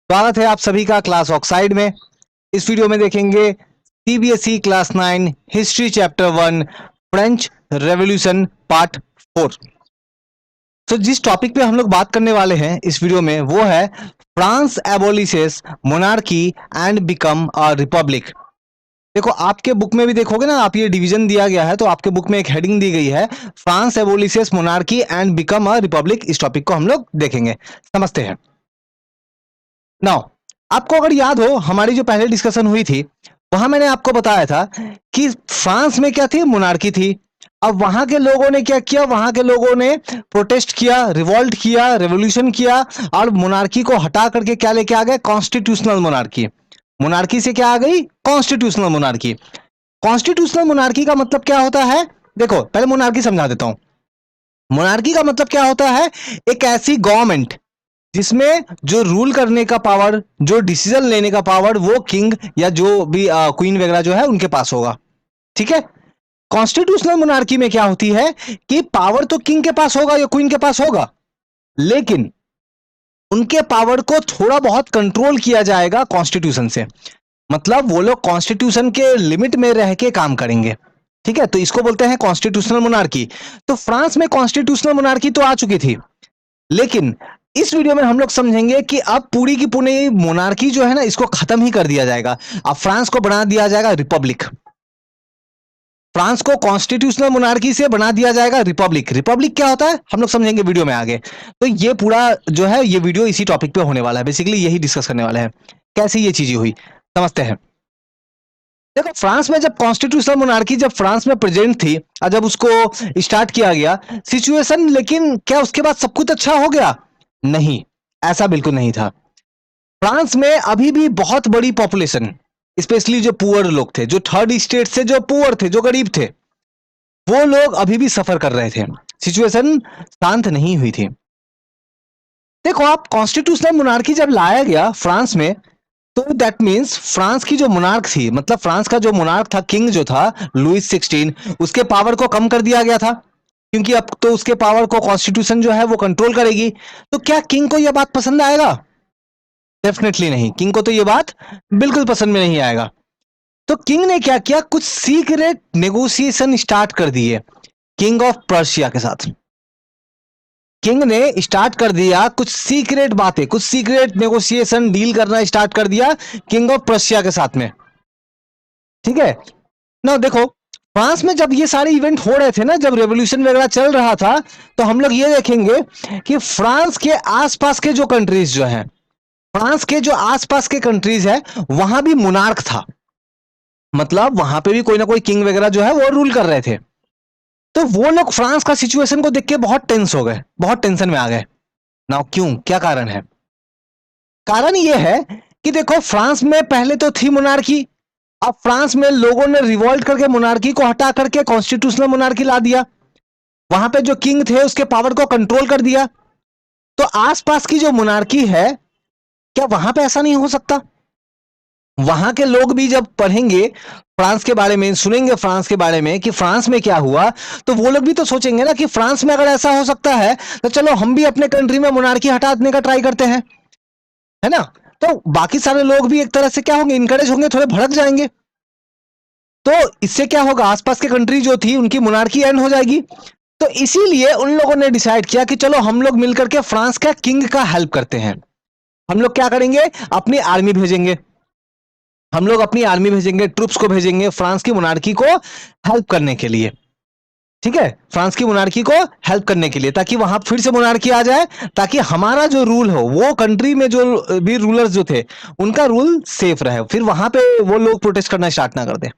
स्वागत है आप सभी का क्लास ऑक्साइड में। इस वीडियो में देखेंगे CBSE class 9 history chapter 1 French revolution part 4। तो जिस टॉपिक पे हम लोग बात करने वाले हैं इस वीडियो में वो है France abolishes monarchy and become a republic. देखो आपके बुक में भी देखोगे ना, आप ये डिवीजन दिया गया है तो आपके बुक में एक हेडिंग दी गई है France abolishes monarchy and become a republic. इस टॉपिक को हम लोग देखेंगे, समझते हैं। नाउ आपको अगर याद हो हमारी जो पहले डिस्कशन हुई थी वहां मैंने आपको बताया था कि फ्रांस में क्या थी, मोनार्की थी। अब वहां के लोगों ने क्या किया, वहां के लोगों ने प्रोटेस्ट किया, रिवॉल्ट किया, रेवोल्यूशन किया और मोनार्की को हटा करके क्या लेके आ गए, कॉन्स्टिट्यूशनल मोनार्की। मोनार्की से क्या आ गई, कॉन्स्टिट्यूशनल मोनार्की। कॉन्स्टिट्यूशनल मोनार्की का मतलब क्या होता है, देखो पहले मोनार्की समझा देता हूं। मोनार्की का मतलब क्या होता है, एक ऐसी गवर्नमेंट जिसमें जो रूल करने का पावर, जो डिसीजन लेने का पावर वो किंग या जो भी क्वीन वगैरह जो है उनके पास होगा। ठीक है। कॉन्स्टिट्यूशनल मोनार्की में क्या होती है कि पावर तो किंग के पास होगा या क्वीन के पास होगा, लेकिन उनके पावर को थोड़ा बहुत कंट्रोल किया जाएगा कॉन्स्टिट्यूशन से। मतलब वो लोग कॉन्स्टिट्यूशन के लिमिट में रह के काम करेंगे। ठीक है, तो इसको बोलते हैं कॉन्स्टिट्यूशनल मोनार्की। तो फ्रांस में कॉन्स्टिट्यूशनल मोनार्की तो आ चुकी थी, लेकिन इस वीडियो में हम लोग समझेंगे कि अब पूरी की पूरी मोनार्की जो है ना इसको खत्म ही कर दिया जाएगा। अब फ्रांस को बना दिया जाएगा रिपब्लिक। फ्रांस को कॉन्स्टिट्यूशनल मोनार्की से बना दिया जाएगा रिपब्लिक। रिपब्लिक क्या होता है हम लोग समझेंगे वीडियो में आगे। तो ये पूरा जो है ये वीडियो इसी टॉपिक पे होने वाला है, बेसिकली यही डिस्कस करने वाला है कैसे ये चीजें हुई, समझते हैं। देखो फ्रांस में जब कॉन्स्टिट्यूशनल मोनार्की जब फ्रांस में प्रेजेंट थी और जब उसको स्टार्ट किया गया सिचुएशन, लेकिन क्या उसके बाद सब कुछ अच्छा हो गया? नहीं, ऐसा बिल्कुल नहीं था। फ्रांस में अभी भी बहुत बड़ी पॉपुलेशन, स्पेशली जो पुअर लोग थे, जो थर्ड स्टेट से जो पुअर थे, जो गरीब थे, वो लोग अभी भी सफर कर रहे थे। सिचुएशन शांत नहीं हुई थी। देखो आप कॉन्स्टिट्यूशनल मोनार्की जब लाया गया फ्रांस में, तो दैट मीन्स फ्रांस की जो मोनार्क थी, मतलब फ्रांस का जो मोनार्क था, किंग जो था लुइस 16, उसके पावर को कम कर दिया गया था, क्योंकि अब तो उसके पावर को कॉन्स्टिट्यूशन जो है वो कंट्रोल करेगी। तो क्या किंग को यह बात पसंद आएगा? डेफिनेटली नहीं, किंग को तो ये बात बिल्कुल पसंद में नहीं आएगा। तो किंग ने क्या किया, कुछ सीक्रेट नेगोशिएशन स्टार्ट कर दिए किंग ऑफ पर्शिया के साथ। किंग ने स्टार्ट कर दिया कुछ सीक्रेट बातें, कुछ सीक्रेट नेगोशिएशन डील करना स्टार्ट कर दिया किंग ऑफ पर्शिया के साथ में। ठीक है ना। देखो फ्रांस में जब ये सारे इवेंट हो रहे थे ना, जब रेवोल्यूशन वगैरह चल रहा था, तो हम लोग ये देखेंगे कि फ्रांस के आसपास के जो कंट्रीज जो हैं, फ्रांस के जो आसपास के कंट्रीज है वहां भी मोनार्क था। मतलब वहां पे भी कोई ना कोई किंग वगैरह जो है वो रूल कर रहे थे। तो वो लोग फ्रांस का सिचुएशन को देख के बहुत टेंस हो गए, बहुत टेंशन में आ गए ना। क्यों, क्या कारण है? कारण ये है कि देखो फ्रांस में पहले तो थी मोनार्की, अब फ्रांस में लोगों ने रिवॉल्ट करके मोनार्की को हटा करके कॉन्स्टिट्यूशनल मोनार्की ला दिया। वहां पे जो किंग थे उसके पावर को कंट्रोल कर दिया। तो आसपास की जो मोनार्की है, क्या वहां पे ऐसा नहीं हो सकता? वहां के लोग भी जब पढ़ेंगे फ्रांस के बारे में, सुनेंगे फ्रांस के बारे में कि फ्रांस में क्या हुआ, तो वो लोग भी तो सोचेंगे ना कि फ्रांस में अगर ऐसा हो सकता है तो चलो हम भी अपने कंट्री में मोनार्की हटा देने का ट्राई करते हैं, है ना। तो बाकी सारे लोग भी एक तरह से क्या होंगे, इंकरेज होंगे, थोड़े भड़क जाएंगे। तो इससे क्या होगा, आसपास के कंट्री जो थी उनकी मोनार्की एंड हो जाएगी। तो इसीलिए उन लोगों ने डिसाइड किया कि चलो हम लोग मिलकर के फ्रांस का किंग का हेल्प करते हैं। हम लोग क्या करेंगे, अपनी आर्मी भेजेंगे, हम लोग अपनी आर्मी भेजेंगे, ट्रूप्स को भेजेंगे फ्रांस की मोनार्की को हेल्प करने के लिए। ठीक है, फ्रांस की मोनार्की को हेल्प करने के लिए, ताकि वहां फिर से मोनार्की आ जाए, ताकि हमारा जो रूल हो, वो कंट्री में जो भी रूलर्स जो थे उनका रूल सेफ रहे, फिर वहां पे वो लोग प्रोटेस्ट करना स्टार्ट ना कर दे।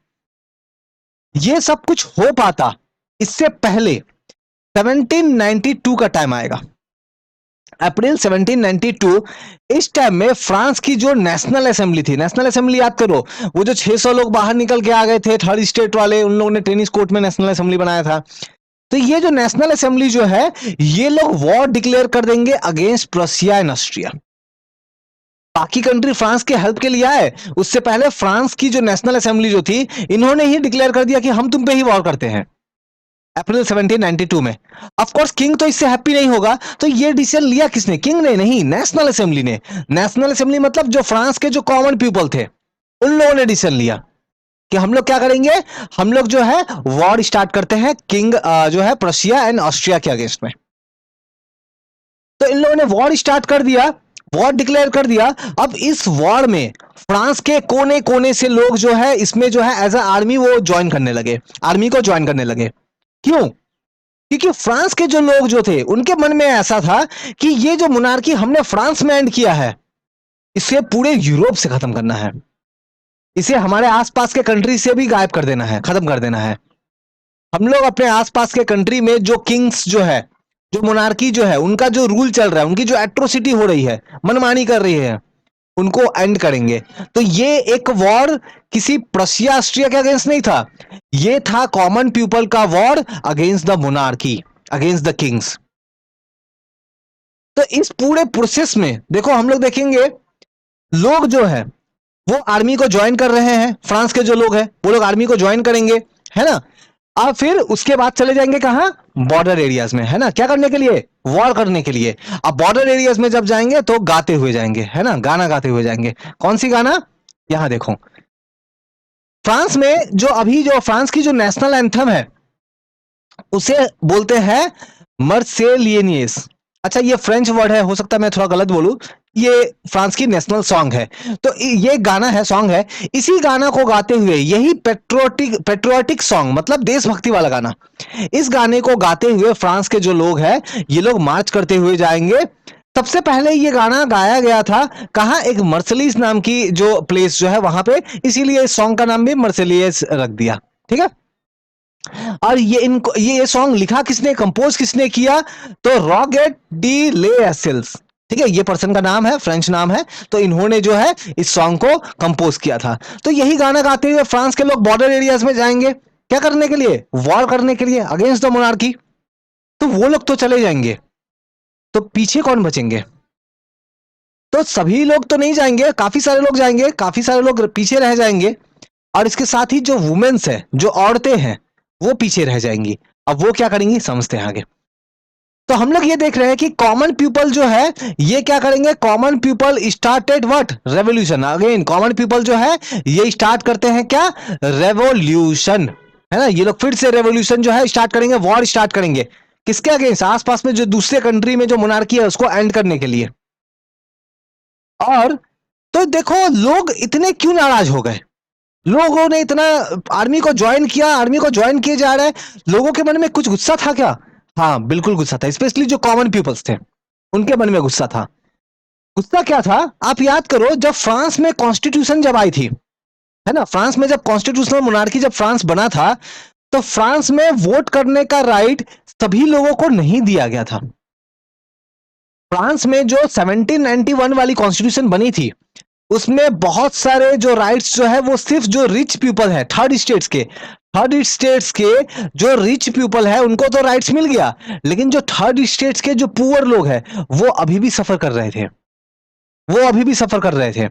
ये सब कुछ हो पाता इससे पहले 1792 का टाइम आएगा, अप्रैल 1792। इस टाइम में फ्रांस की जो नेशनल असेंबली थी, नेशनल असेंबली याद करो, वो जो 600 लोग बाहर निकल के आ गए थे थर्ड स्टेट वाले, उन लोगों ने टेनिस कोर्ट में नेशनल असेंबली बनाया था। तो ये जो नेशनल असेंबली जो है, ये लोग वॉर डिक्लेयर कर देंगे अगेंस्ट प्रशिया एंड ऑस्ट्रिया। बाकी कंट्री फ्रांस के हेल्प के लिए आए, उससे पहले फ्रांस की जो नेशनल असेंबली जो थी, इन्होंने ही डिक्लेयर कर दिया कि हम तुम पे ही वॉर करते हैं। अप्रैल 1792 में। ऑफ कोर्स किंग तो इससे हैप्पी नहीं होगा, तो ये डिसीजन लिया किसने? किंग ने नहीं, नेशनल असेंबली ने। नेशनल असेंबली मतलब जो फ्रांस के जो कॉमन पीपल थे, उन लोगों ने डिसीजन लिया कि हम लोग क्या करेंगे, हम लोग जो है वॉर स्टार्ट करते हैं किंग जो है प्रशिया एंड ऑस्ट्रिया के अगेंस्ट में। तो इन लोगों ने वॉर स्टार्ट कर दिया, वॉर डिक्लेयर कर दिया। अब इस वॉर में फ्रांस के कोने कोने से लोग जो है इसमें जो है एज अ आर्मी वो ज्वाइन करने लगे, आर्मी को ज्वाइन करने लगे। क्यों? क्योंकि फ्रांस के जो लोग जो थे उनके मन में ऐसा था कि ये जो मोनार्की हमने फ्रांस में एंड किया है, इसे पूरे यूरोप से खत्म करना है, इसे हमारे आसपास के कंट्री से भी गायब कर देना है, खत्म कर देना है। हम लोग अपने आसपास के कंट्री में जो किंग्स जो है, जो मोनार्की जो है, उनका जो रूल चल रहा है, उनकी जो एट्रोसिटी हो रही है, मनमानी कर रही है, उनको एंड करेंगे। तो ये एक वॉर किसी प्रशिया ऑस्ट्रिया के अगेंस्ट नहीं था, ये था कॉमन पीपल का war against the monarchy, against the Kings. तो इस पूरे प्रोसेस में देखो हम लोग देखेंगे, लोग जो है वो आर्मी को ज्वाइन कर रहे हैं, फ्रांस के जो लोग हैं वो लोग आर्मी को ज्वाइन करेंगे, है ना। अब फिर उसके बाद चले जाएंगे कहां? बॉर्डर एरियाज में, है ना। क्या करने के लिए? वॉर करने के लिए। अब बॉर्डर एरियाज में जब जाएंगे तो गाते हुए जाएंगे, है ना, गाना गाते हुए जाएंगे। कौन सी गाना? यहां देखो, फ्रांस में जो अभी जो फ्रांस की जो नेशनल एंथम है उसे बोलते हैं मर्सेलियनियस। अच्छा, ये फ्रेंच वर्ड है, हो सकता है मैं थोड़ा गलत बोलूं, ये फ्रांस की नेशनल सॉन्ग है। तो ये गाना है, सॉन्ग है। इसी गाना को गाते हुए, यही पेट्रियोटिक सॉन्ग मतलब देशभक्ति वाला गाना, इस गाने को गाते हुए फ्रांस के जो लोग हैं ये लोग मार्च करते हुए जाएंगे। सबसे पहले ये गाना गाया गया था कहां? एक मर्सलीस नाम की जो प्लेस जो है वहां पे, इसीलिए इस सॉन्ग का नाम भी मर्सेलियस रख दिया, ठीक है। और ये सॉन्ग लिखा किसने, कंपोज किसने किया? तो रॉगेट डी ले एसेल्स, ठीक है, ये पर्सन का नाम है, फ्रेंच नाम है। तो इन्होंने जो है इस सॉन्ग को कंपोज किया था। तो यही गाना गाते हुए फ्रांस के लोग बॉर्डर एरियाज में जाएंगे, क्या करने के लिए? वॉर करने के लिए अगेंस्ट द मोनार्की। तो वो लोग तो चले जाएंगे, तो पीछे कौन बचेंगे? तो सभी लोग तो नहीं जाएंगे, काफी सारे लोग जाएंगे, काफी सारे लोग पीछे रह जाएंगे। और इसके साथ ही जो वुमेन्स है, जो औरतें हैं, वो पीछे रह जाएंगी। अब वो क्या करेंगी समझते हैं आगे। तो हम लोग ये देख रहे हैं कि कॉमन पीपल जो है ये क्या करेंगे? Common people started what? Revolution. Again common people जो है ये स्टार्ट करते हैं क्या? रेवोल्यूशन, है ना। ये लोग फिर से रेवोल्यूशन जो है स्टार्ट करेंगे, वॉर स्टार्ट करेंगे। किसके अगेंस्ट? आसपास में जो दूसरे कंट्री में जो मोनार्की है उसको एंड करने के लिए। और तो देखो लोग इतने क्यों नाराज हो गए, लोगों ने इतना आर्मी को ज्वाइन किया, आर्मी को ज्वाइन किए जा रहा है, लोगों के मन में कुछ गुस्सा था क्या? हाँ बिल्कुल गुस्सा था, स्पेशली जो कॉमन पीपल्स थे उनके मन में गुस्सा था। गुस्सा क्या था? आप याद करो, जब फ्रांस में कॉन्स्टिट्यूशन जब आई थी, है ना, फ्रांस में जब कॉन्स्टिट्यूशनल मोनार्की जब फ्रांस बना था, तो फ्रांस में वोट करने का राइट सभी लोगों को नहीं दिया गया था। फ्रांस में जो 1791 वाली कॉन्स्टिट्यूशन बनी थी उसमें बहुत सारे जो राइट्स जो है वो सिर्फ जो रिच पीपल है, थर्ड स्टेट्स के जो रिच पीपल है उनको तो राइट्स मिल गया, लेकिन जो थर्ड स्टेट्स के जो पुअर लोग हैं वो अभी भी सफर कर रहे थे, वो अभी भी सफर कर रहे थे।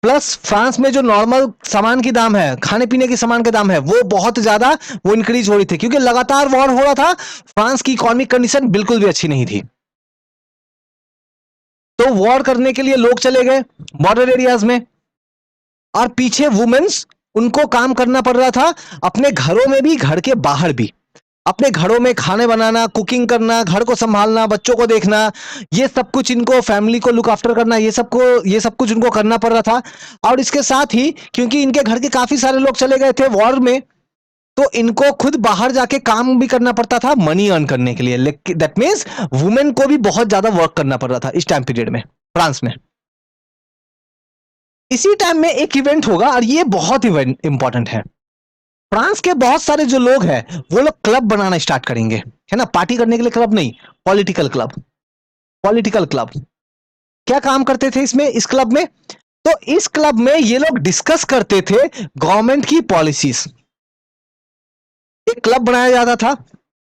प्लस फ्रांस में जो नॉर्मल सामान की दाम है, खाने पीने के सामान के दाम है, वो बहुत ज्यादा वो इंक्रीज हो रही थी, क्योंकि लगातार वॉर हो रहा था। फ्रांस की इकोनॉमिक कंडीशन बिल्कुल भी अच्छी नहीं थी। तो वॉर करने के लिए लोग चले गए बॉर्डर एरियाज में, और पीछे वुमेन्स, उनको काम करना पड़ रहा था, अपने घरों में भी घर के बाहर भी, अपने घरों में खाने बनाना, कुकिंग करना, घर को संभालना, बच्चों को देखना, ये सब कुछ इनको, फैमिली को लुक आफ्टर करना, ये सब कुछ इनको करना पड़ रहा था। और इसके साथ ही क्योंकि इनके घर के काफी सारे लोग चले गए थे वॉर में, तो इनको खुद बाहर जाके काम भी करना पड़ता था मनी अर्न करने के लिए। दैट मीन्स वुमेन को भी बहुत ज्यादा वर्क करना पड़ रहा था इस टाइम पीरियड में फ्रांस में। इसी टाइम में एक इवेंट होगा और ये बहुत इवेंट इंपॉर्टेंट है। फ्रांस के बहुत सारे जो लोग हैं वो लोग क्लब बनाना स्टार्ट करेंगे, है ना, पार्टी करने के लिए क्लब नहीं, पॉलिटिकल क्लब। पॉलिटिकल क्लब क्या काम करते थे इसमें, इस क्लब में? तो इस क्लब में ये लोग डिस्कस करते थे गवर्नमेंट की पॉलिसीज। एक क्लब बनाया जाता था,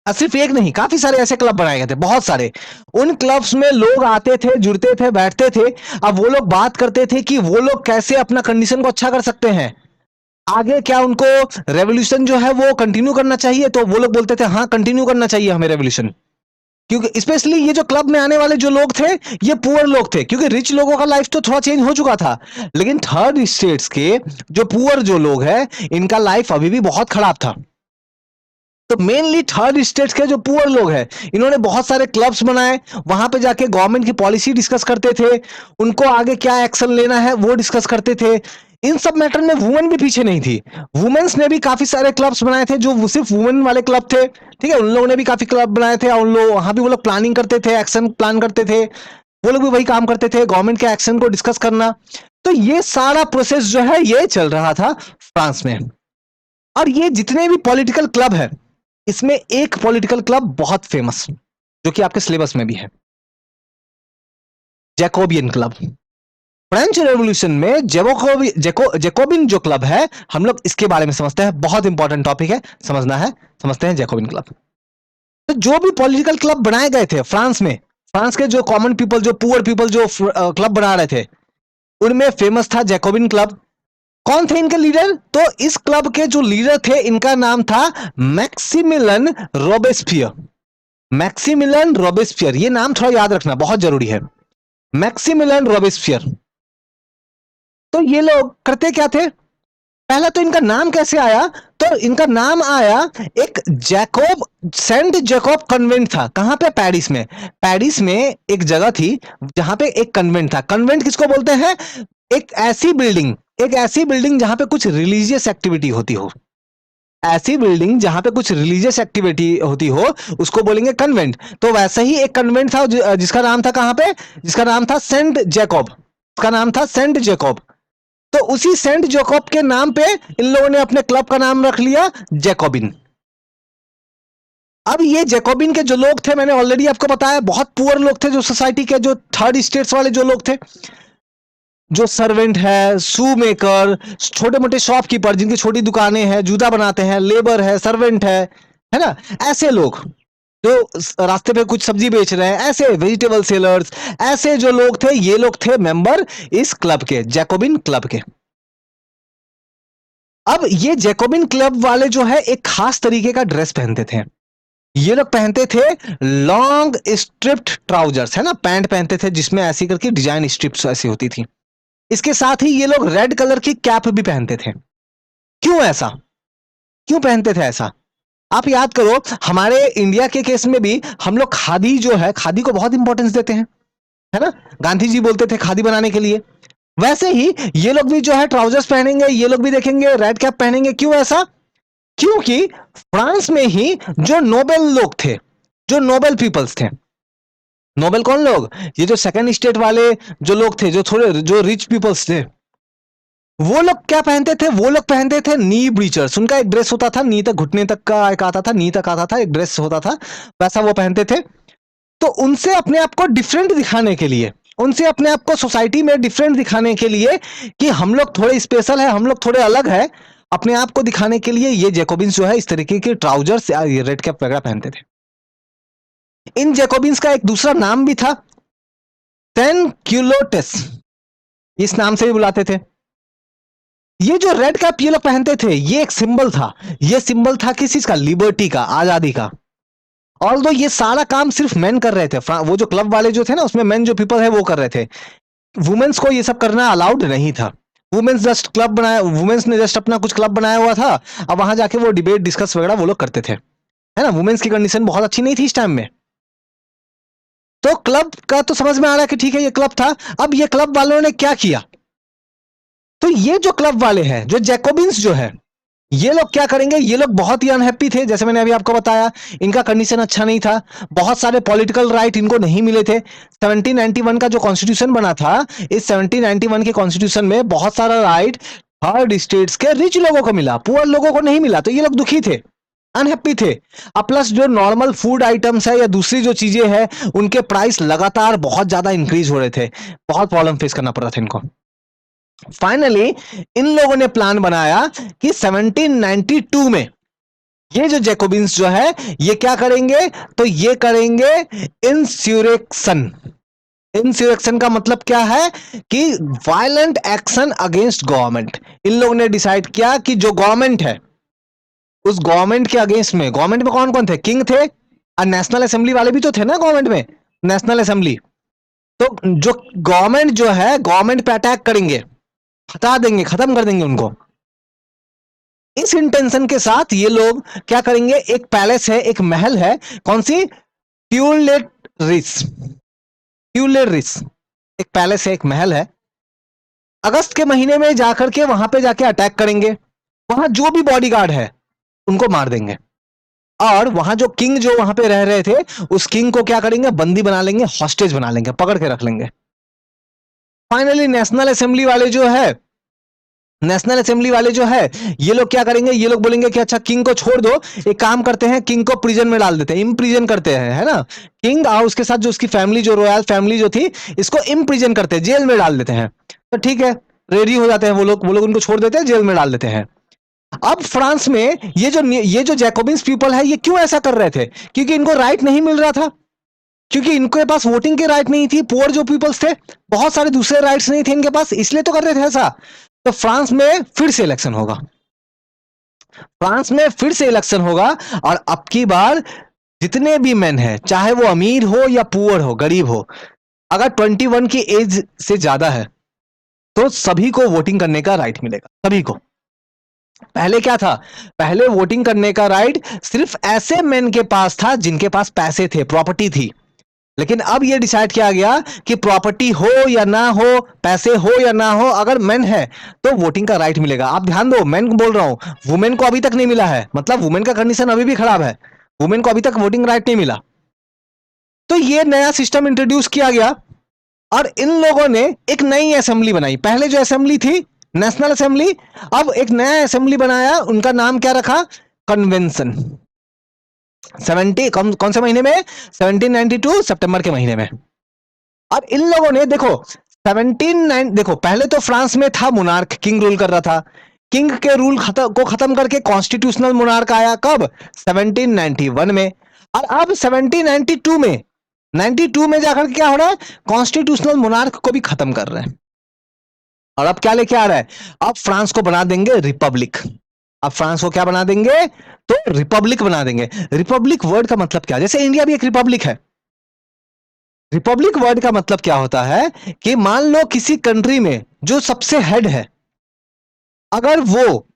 और सिर्फ एक नहीं, काफी सारे ऐसे क्लब बनाए गए थे, बहुत सारे। उन क्लब्स में लोग आते थे, जुड़ते थे, बैठते थे। अब वो लोग बात करते थे कि वो लोग कैसे अपना कंडीशन को अच्छा कर सकते हैं, आगे क्या उनको रेवोल्यूशन जो है वो कंटिन्यू करना चाहिए? तो वो लोग बोलते थे हाँ कंटिन्यू करना चाहिए हमें रेवोल्यूशन, क्योंकि स्पेशली ये जो क्लब में आने वाले जो लोग थे ये पुअर लोग थे, क्योंकि रिच लोगों का लाइफ तो थोड़ा चेंज हो चुका था, लेकिन थर्ड स्टेट्स के जो पुअर जो लोग हैं इनका लाइफ अभी भी बहुत खराब था। तो मेनली थर्ड स्टेट्स के जो पुअर लोग हैं इन्होंने बहुत सारे क्लब्स बनाए, वहां पे जाके गवर्नमेंट की पॉलिसी डिस्कस करते थे, उनको आगे क्या एक्शन लेना है वो डिस्कस करते थे। इन सब मैटर में वुमेन भी पीछे नहीं थी, वुमेन्स ने भी काफी सारे क्लब्स बनाए थे जो सिर्फ वुमेन वाले क्लब थे, ठीक है, उन लोगों ने भी काफी क्लब बनाए थे, और उन लोग वहां भी वो लोग प्लानिंग करते थे, एक्शन प्लान करते थे, वो लोग भी वही काम करते थे, गवर्नमेंट के एक्शन को डिस्कस करना। तो ये सारा प्रोसेस जो है ये चल रहा था फ्रांस में। और ये जितने भी पॉलिटिकल क्लब है इसमें एक पॉलिटिकल क्लब बहुत फेमस जो कि आपके सिलेबस में भी है, जैकोबियन क्लब। फ्रेंच रेवोल्यूशन में जैकोबिन जो क्लब है हम लोग इसके बारे में समझते हैं, बहुत इंपॉर्टेंट टॉपिक है, समझना है, समझते हैं जैकोबिन क्लब। तो जो भी पॉलिटिकल क्लब बनाए गए थे फ्रांस में, फ्रांस के जो कॉमन पीपल जो पुअर पीपल जो क्लब बना रहे थे उनमें फेमस था जैकोबिन क्लब। कौन थे इनके लीडर? तो इस क्लब के जो लीडर थे इनका नाम था मैक्सिमिलियन रोबेस्पियर। मैक्सिमिलियन रोबेस्पियर, ये नाम थोड़ा याद रखना बहुत जरूरी है, मैक्सिमिलियन रोबेस्पियर। तो ये लोग करते क्या थे? पहला तो इनका नाम कैसे आया? तो इनका नाम आया एक जैकोब, सेंट जैकोब कन्वेंट था। कहां पे? पेरिस में। पेरिस में एक जगह थी जहां पे एक कन्वेंट था। कन्वेंट किसको बोलते हैं? एक ऐसी बिल्डिंग, एक ऐसी बिल्डिंग जहां पे कुछ रिलीजियस एक्टिविटी होती हो, ऐसी बिल्डिंग जहां पे कुछ रिलीजियस एक्टिविटी होती हो उसको बोलेंगे कन्वेंट। तो वैसे ही एक कन्वेंट था जिसका नाम था कहां पे? जिसका नाम था सेंट जैकोब, उसका नाम था सेंट जैकोब। तो उसी सेंट जैकोब के नाम पे इन लोगों ने अपने क्लब का नाम रख लिया जैकोबिन। अब ये जैकोबिन के जो लोग थे मैंने ऑलरेडी आपको बताया बहुत पुअर लोग थे, जो सोसाइटी के जो थर्ड स्टेट्स वाले जो लोग थे, जो सर्वेंट है, शू मेकर, छोटे मोटे शॉपकीपर जिनकी छोटी दुकानें हैं, जूता बनाते हैं, लेबर है, सर्वेंट है ना, ऐसे लोग जो रास्ते पे कुछ सब्जी बेच रहे हैं, ऐसे वेजिटेबल सेलर्स, ऐसे जो लोग थे ये लोग थे मेंबर इस क्लब के, जैकोबिन क्लब के। अब ये जैकोबिन क्लब वाले जो है एक खास तरीके का ड्रेस पहनते थे। ये लोग पहनते थे लॉन्ग स्ट्रिप्ड ट्राउजर्स, है ना, पैंट पहनते थे जिसमें ऐसी करके डिजाइन स्ट्रिप्स ऐसी होती थी। इसके साथ ही ये लोग रेड कलर की कैप भी पहनते थे। क्यों ऐसा? क्यों पहनते थे ऐसा? आप याद करो हमारे इंडिया के केस में भी हम लोग खादी जो है, खादी को बहुत इंपॉर्टेंस देते हैं, है ना, गांधी जी बोलते थे खादी बनाने के लिए। वैसे ही ये लोग भी जो है ट्राउजर्स पहनेंगे, ये लोग भी देखेंगे रेड कैप पहनेंगे। क्यों ऐसा? क्योंकि फ्रांस में ही जो नोबेल लोग थे, जो नोबेल पीपल्स थे, नोबेल कौन लोग? ये जो सेकंड स्टेट वाले जो लोग थे, जो थोड़े जो रिच पीपल्स थे, वो लोग क्या पहनते थे? वो लोग पहनते थे नी ब्रीचर्स। उनका एक ड्रेस होता था नी तक, घुटने तक का एक आता था, नी तक आता था, एक ड्रेस होता था, वैसा वो पहनते थे। तो उनसे अपने आप को डिफरेंट दिखाने के लिए, उनसे अपने आप को सोसाइटी में डिफरेंट दिखाने के लिए कि हम लोग थोड़े स्पेशल है, हम लोग थोड़े अलग है, अपने आप को दिखाने के लिए ये जैकोबिन्स जो है इस तरीके के ट्राउजर्स या रेड कैप वगैरह पहनते थे। इन जैकोबिन्स का एक दूसरा नाम भी था, सेनक्यूलोटेस, इस नाम से भी बुलाते थे। ये जो रेड कैप ये लोग पहनते थे ये एक सिंबल था, ये सिंबल था किस चीज का? लिबर्टी का, आजादी का। ऑल्दो ये सारा काम सिर्फ मेन कर रहे थे, वो जो क्लब वाले जो थे ना उसमें मेन जो पीपल है वो कर रहे थे, वुमेन्स को ये सब करना अलाउड नहीं था। वुमेन्स जस्ट क्लब बनाया, वुमेन्स ने जस्ट अपना कुछ क्लब बनाया हुआ था, अब वहां जाके वो डिबेट डिस्कस वगैरह वो लोग करते थे, है ना। वुमेन्स की कंडीशन बहुत अच्छी नहीं थी इस टाइम में। तो क्लब का तो समझ में आ रहा है कि ठीक है ये क्लब था। अब ये क्लब वालों ने क्या किया? तो ये जो क्लब वाले हैं, जो जैकोबिन्स जो है, ये लोग क्या करेंगे? ये लोग बहुत ही अनहैप्पी थे, जैसे मैंने अभी आपको बताया इनका कंडीशन अच्छा नहीं था, बहुत सारे पॉलिटिकल राइट इनको नहीं मिले थे। 1791 का जो कॉन्स्टिट्यूशन बना था, इस 1791 के कॉन्स्टिट्यूशन में बहुत सारा राइट थर्ड स्टेट्स के रिच लोगों को मिला, पुअर लोगों को नहीं मिला। तो ये लोग दुखी थे, अनहैप्पी थे। अब प्लस जो नॉर्मल फूड आइटम्स है या दूसरी जो चीजें हैं उनके प्राइस लगातार बहुत ज्यादा इंक्रीज हो रहे थे, बहुत प्रॉब्लम फेस करना पड़ रहा था इनको। फाइनली इन लोगों ने प्लान बनाया कि 1792 में ये जो जैकोबिन्स जो है ये क्या करेंगे? तो ये करेंगे इंस्यूरेक्शन। इंसरेक्शन का मतलब क्या है कि वायलेंट एक्शन अगेंस्ट गवर्नमेंट। इन लोगों ने डिसाइड किया कि जो गवर्नमेंट है उस गवर्नमेंट के अगेंस्ट में, गवर्नमेंट में कौन कौन थे, किंग थे और नेशनल असेंबली वाले भी तो थे ना गवर्नमेंट में, नेशनल असेंबली। तो जो गवर्नमेंट जो है, गवर्नमेंट पे अटैक करेंगे, हटा देंगे, खत्म कर देंगे उनको। इस इंटेंशन के साथ ये लोग क्या करेंगे, एक पैलेस है, एक महल है, कौन सी, ट्यूलेट रिस, ट्यूलेट रिस, एक पैलेस है, एक महल है। अगस्त के महीने में जाकर के वहां पे जाके अटैक करेंगे, वहां जो भी बॉडीगार्ड है उनको मार देंगे, और वहां जो किंग जो वहां पे रह रहे थे उस किंग को क्या करेंगे, बंदी बना लेंगे, हॉस्टेज बना लेंगे, पकड़ के रख लेंगे। फाइनली नेशनल असेंबली वाले जो है, नेशनल असेंबली वाले जो है, ये लोग क्या करेंगे, ये लोग बोलेंगे कि अच्छा किंग को छोड़ दो, एक काम करते हैं, किंग को प्रिजन में डाल देते हैं, इम्प्रिजन करते हैं, है ना, किंग और उसके साथ जो उसकी फैमिली, जो रॉयल फैमिली जो थी, इसको इम्प्रिजन करते हैं, जेल में डाल देते हैं। तो ठीक है, रेडी हो जाते हैं वो लोग उनको छोड़ देते हैं, जेल में डाल देते हैं। अब फ्रांस में ये जो जैकोबिन्स पीपल है, ये क्यों ऐसा कर रहे थे, क्योंकि इनको राइट नहीं मिल रहा था, क्योंकि इनके पास वोटिंग के राइट नहीं थी, पुअर जो पीपल्स थे, बहुत सारे दूसरे राइट्स नहीं थे इनके पास, इसलिए तो कर रहे थे ऐसा। तो फ्रांस में फिर से इलेक्शन होगा, फ्रांस में फिर से इलेक्शन होगा, और अब की बार जितने भी मेन है, चाहे वो अमीर हो या पुअर हो, गरीब हो, अगर 21 की एज से ज्यादा है तो सभी को वोटिंग करने का राइट मिलेगा, सभी को। पहले क्या था, पहले वोटिंग करने का राइट सिर्फ ऐसे मेन के पास था जिनके पास पैसे थे, प्रॉपर्टी थी। लेकिन अब यह डिसाइड किया गया कि प्रॉपर्टी हो या ना हो, पैसे हो या ना हो, अगर मेन है तो वोटिंग का राइट मिलेगा। आप ध्यान दो, मेन बोल रहा हूं, वुमेन को अभी तक नहीं मिला है, मतलब वुमेन का कंडीशन अभी भी खराब है, वुमेन को अभी तक वोटिंग राइट नहीं मिला। तो ये नया सिस्टम इंट्रोड्यूस किया गया, और इन लोगों ने एक नई असेंबली बनाई। पहले जो असेंबली थी नेशनल असेंबली, अब एक नया असेंबली बनाया, उनका नाम क्या रखा, कन्वेंशन। कौन से महीने में, 1792 सितंबर के महीने में। और इन लोगों ने देखो 17 देखो, पहले तो फ्रांस में था मोनार्क, किंग रूल कर रहा था, किंग के रूल को खत्म करके कॉन्स्टिट्यूशनल मोनार्क आया, कब, 1791 में। और अब 1792 में, 92 में जाकर के क्या हो रहा है, कॉन्स्टिट्यूशनल मोनार्क को भी खत्म कर रहे हैं। और अब क्या लेके आ रहा है, अब फ्रांस को बना देंगे रिपब्लिक। अब फ्रांस को क्या बना देंगे, तो रिपब्लिक बना देंगे। रिपब्लिक वर्ड का मतलब क्या, जैसे इंडिया भी एक रिपब्लिक है। रिपब्लिक वर्ड का मतलब क्या होता है कि मान लो किसी कंट्री में जो सबसे हेड है, अगर वो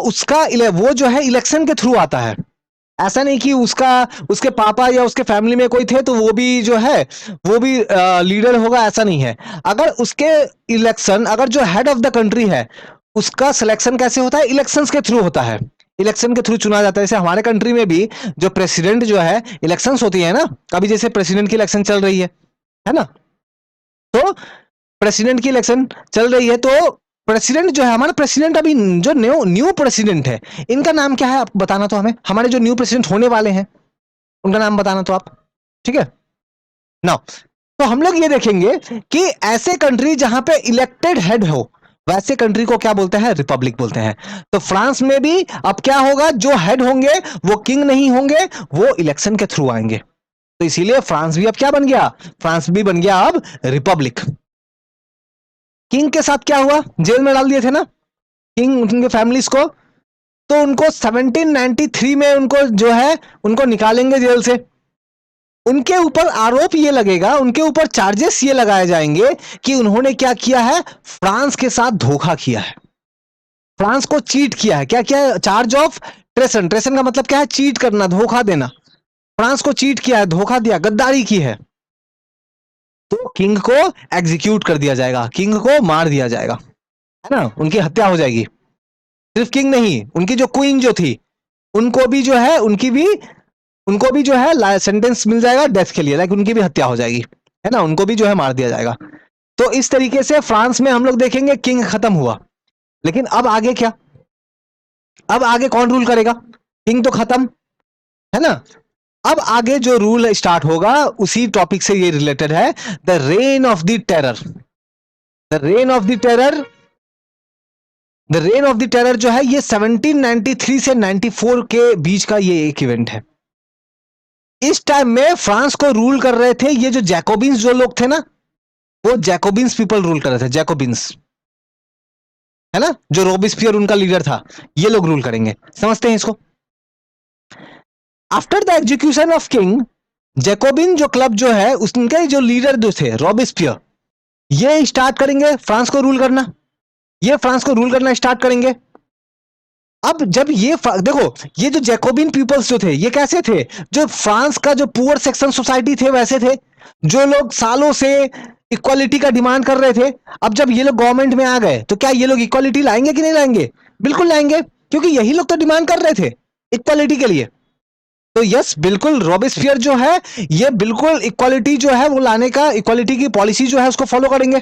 उसका वो जो है इलेक्शन के थ्रू आता है, ऐसा नहीं कि उसके पापा या उसके फैमिली में कोई थे तो वो भी जो है वो भी लीडर होगा, ऐसा नहीं है। अगर उसके इलेक्शन, अगर जो हेड ऑफ द कंट्री है उसका सिलेक्शन कैसे होता है, इलेक्शंस के थ्रू होता है, इलेक्शन के थ्रू चुना जाता है। जैसे हमारे कंट्री में भी जो प्रेसिडेंट जो है, इलेक्शंस होती है ना, अभी जैसे प्रेसिडेंट की इलेक्शन चल रही है ना, तो प्रेसिडेंट की इलेक्शन चल रही है, तो प्रेसिडेंट जो है हमारा, प्रेसिडेंट अभी जो न्यू न्यू प्रेसिडेंट है, इनका नाम क्या है आप बताना, तो हमें, हमारे जो न्यू प्रेसिडेंट होने वाले हैं उनका नाम बताना तो आप, ठीक है ना। तो हम लोग ये देखेंगे कि ऐसे कंट्री जहां पे इलेक्टेड हेड हो, वैसे कंट्री को क्या बोलते हैं, रिपब्लिक बोलते हैं। तो फ्रांस में भी अब क्या होगा, जो हेड होंगे वो किंग नहीं होंगे, वो इलेक्शन के थ्रू आएंगे। तो इसीलिए फ्रांस भी अब क्या बन गया, फ्रांस भी बन गया अब रिपब्लिक। किंग के साथ क्या हुआ, जेल में डाल दिए थे ना किंग, उनके फैमिलीज को, तो उनको 1793 में उनको जो है उनको निकालेंगे जेल से। उनके ऊपर आरोप ये लगेगा, उनके ऊपर चार्जेस ये लगाए जाएंगे कि उन्होंने क्या किया है, फ्रांस के साथ धोखा किया है, फ्रांस को चीट किया है। क्या किया है, चार्ज ऑफ ट्रेसन, ट्रेसन का मतलब क्या है, चीट करना, धोखा देना। फ्रांस को चीट किया है, धोखा दिया, गद्दारी की है। तो किंग को एग्जीक्यूट कर दिया जाएगा, किंग को मार दिया जाएगा, है ना, उनकी हत्या हो जाएगी। सिर्फ किंग नहीं, उनकी जो क्वीन जो थी उनको भी जो है, उनको भी जो है सेंटेंस मिल जाएगा डेथ के लिए, लाइक उनकी भी हत्या हो जाएगी, है ना, उनको भी जो है मार दिया जाएगा। तो इस तरीके से फ्रांस में हम लोग देखेंगे किंग खत्म हुआ। लेकिन अब आगे क्या, अब आगे कौन रूल करेगा, किंग तो खत्म, है ना। अब आगे जो रूल स्टार्ट होगा उसी टॉपिक से ये रिलेटेड है, the rain of the terror. The rain of the terror, the rain of the terror जो है ये 1793 से 94 के बीच का ये एक इवेंट है। इस टाइम में फ्रांस को रूल कर रहे थे ये जो जैकोबिन्स जो लोग थे ना, वो जैकोबिन्स पीपल रूल कर रहे थे, जैकोबिन्स, है ना, जो रोबिस्पियर उनका लीडर था, ये लोग रूल करेंगे। समझते हैं इसको। After the execution of king, Jacobian जो क्लब जो है उसके जो लीडर जो थे रॉबिस्पियर, ये स्टार्ट करेंगे फ्रांस को रूल करना, ये फ्रांस को रूल करना स्टार्ट करेंगे। अब जब ये देखो, ये जो जैकोबिन पीपल्स जो थे ये कैसे थे, जो फ्रांस का जो पुअर सेक्शन सोसाइटी थे वैसे थे, जो लोग सालों से इक्वालिटी का डिमांड कर रहे थे। अब जब ये लोग गवर्नमेंट में आ गए तो क्या ये लोग इक्वालिटी लाएंगे कि नहीं लाएंगे? बिल्कुल लाएंगे, क्योंकि यही लोग तो डिमांड कर रहे थे इक्वालिटी के लिए। तो यस, बिल्कुल रॉबिस्पियर जो है ये बिल्कुल इक्वालिटी जो है वो लाने का, इक्वालिटी की पॉलिसी जो है उसको फॉलो करेंगे।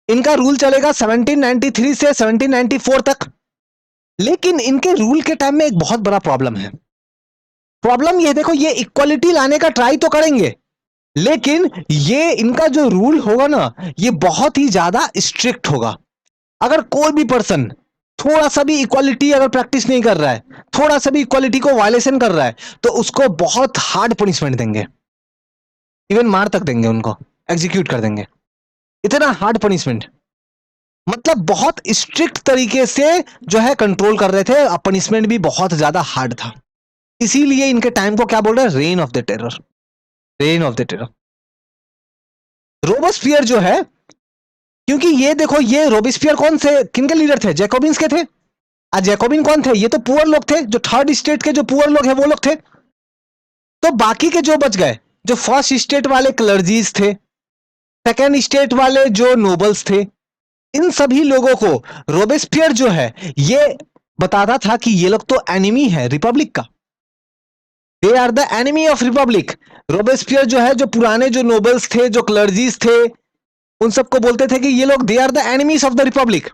इनका रूल चलेगा 1793 से 1794 तक। लेकिन इनके रूल के टाइम में एक बहुत बड़ा प्रॉब्लम है। प्रॉब्लम ये देखो, ये इक्वालिटी लाने का ट्राई तो करेंगे, लेकिन ये इनका जो रूल होगा ना ये बहुत ही ज्यादा स्ट्रिक्ट होगा। अगर कोई भी पर्सन थोड़ा सा भी इक्वालिटी अगर प्रैक्टिस नहीं कर रहा है, थोड़ा सा भी इक्वालिटी को वायलेशन कर रहा है, तो उसको बहुत हार्ड पनिशमेंट देंगे, इवन मार तक देंगे, उनको एग्जीक्यूट कर देंगे। इतना हार्ड पनिशमेंट, मतलब बहुत स्ट्रिक्ट तरीके से जो है कंट्रोल कर रहे थे, पनिशमेंट भी बहुत ज्यादा हार्ड था। इसीलिए इनके टाइम को क्या बोल रहे हैं? Reign of the terror, reign of the terror. Robespierre जो है, क्योंकि ये देखो, ये रोबस्पियर कौन से, किनके लीडर थे? जैकोबिन्स के थे। जैकोबिन कौन थे? ये तो पुअर लोग थे, जो थर्ड स्टेट के जो पुअर लोग हैं वो लोग थे। तो बाकी के जो बच गए, जो फर्स्ट स्टेट वाले क्लर्जीज थे, सेकेंड स्टेट वाले जो नोबल्स थे, इन सभी लोगों को रोबेस्पियर जो है ये बताता था कि ये लोग तो एनिमी है रिपब्लिक का, they are the enemy of republic. Robespierre जो है, जो पुराने जो नोबल्स थे, जो क्लर्जीज थे, उन सबको बोलते थे कि ये लोग they are the enemies of the republic.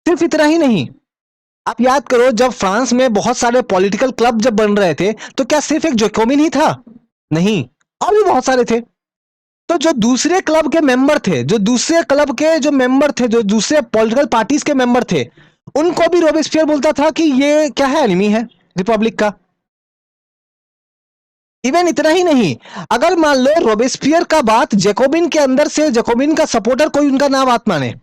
सिर्फ इतना ही नहीं, आप याद करो जब फ्रांस में बहुत सारे पॉलिटिकल क्लब जब बन रहे थे, तो क्या सिर्फ एक जैकोबिन ही था? नहीं, और भी बहुत सारे थे। तो जो दूसरे क्लब के मेंबर थे, जो दूसरे क्लब के जो मेंबर थे, जो दूसरे पॉलिटिकल पार्टीज के मेंबर थे, उनको भी रोबेस्पियर बोलता था कि ये क्या है? एनिमी है रिपब्लिक का। इवन इतना ही नहीं, अगर मान लो रोबेस्पियर का बात जैकोबिन के अंदर से, जैकोबिन का सपोर्टर कोई उनका ना बात माने,